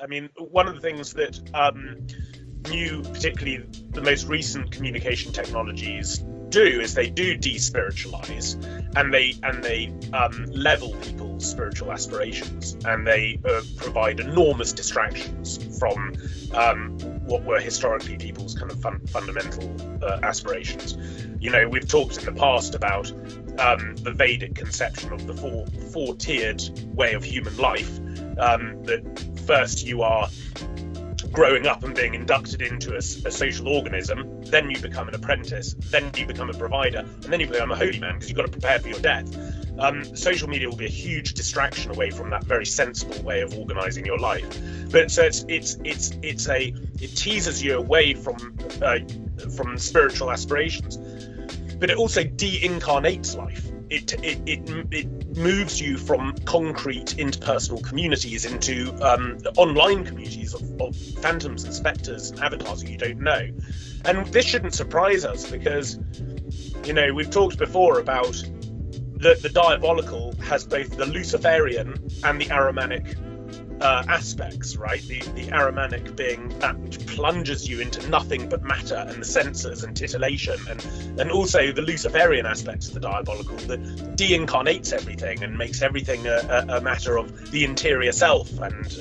I mean, one of the things that particularly the most recent communication technologies do is they do despiritualize, and they level people's spiritual aspirations, and they provide enormous distractions from what were historically people's kind of fundamental aspirations. You know, we've talked in the past about the Vedic conception of the four-tiered way of human life. That first you are growing up and being inducted into a social organism, then you become an apprentice, then you become a provider, and then you become a holy man because you've got to prepare for your death. Social media will be a huge distraction away from that very sensible way of organising your life. But so it teases you away from spiritual aspirations, but it also de-incarnates life. It moves you from concrete interpersonal communities into online communities of phantoms and spectres and avatars that you don't know. And this shouldn't surprise us because, you know, we've talked before about the diabolical has both the Luciferian and the Ahrimanic aspects, right? The Ahrimanic being that which plunges you into nothing but matter and the senses and titillation, and also the Luciferian aspects of the diabolical that de-incarnates everything and makes everything a matter of the interior self and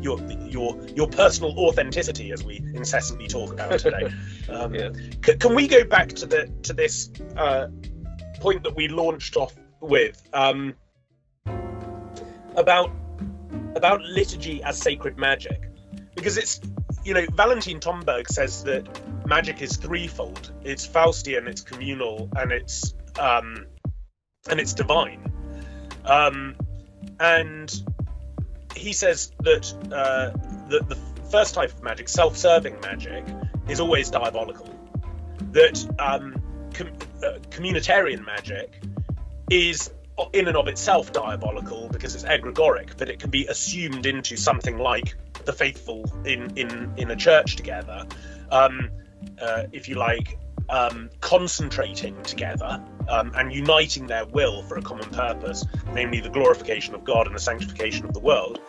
your personal authenticity, as we incessantly talk about today. Can we go back to this point that we launched off with about liturgy as sacred magic? Because it's, you know, Valentin Tomberg says that magic is threefold. It's Faustian, it's communal, and it's divine. And he says that the first type of magic, self-serving magic, is always diabolical. That communitarian magic is in and of itself diabolical because it's egregoric, but it can be assumed into something like the faithful in a church together, if you like, concentrating together and uniting their will for a common purpose, namely the glorification of God and the sanctification of the world.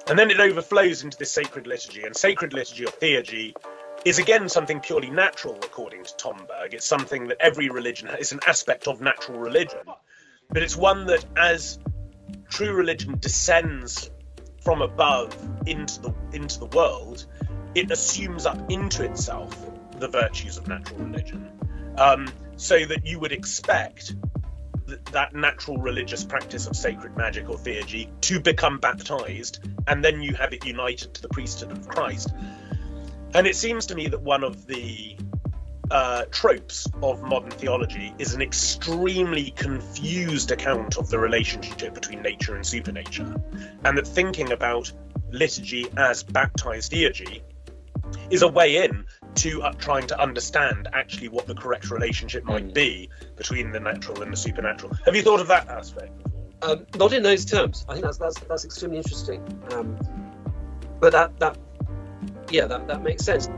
And then it overflows into this sacred liturgy, and sacred liturgy or theurgy is again something purely natural, according to Tomberg. It's something that every religion is an aspect of natural religion. But it's one that, as true religion descends from above into the world, it assumes up into itself the virtues of natural religion, so that you would expect that natural religious practice of sacred magic or theurgy to become baptized, and then you have it united to the priesthood of Christ. And it seems to me that one of the tropes of modern theology is an extremely confused account of the relationship between nature and supernature, and that thinking about liturgy as baptized theurgy is a way in to trying to understand actually what the correct relationship might be between the natural and the supernatural. Have you thought of that aspect before? Not in those terms. I think that's extremely interesting. But that makes sense.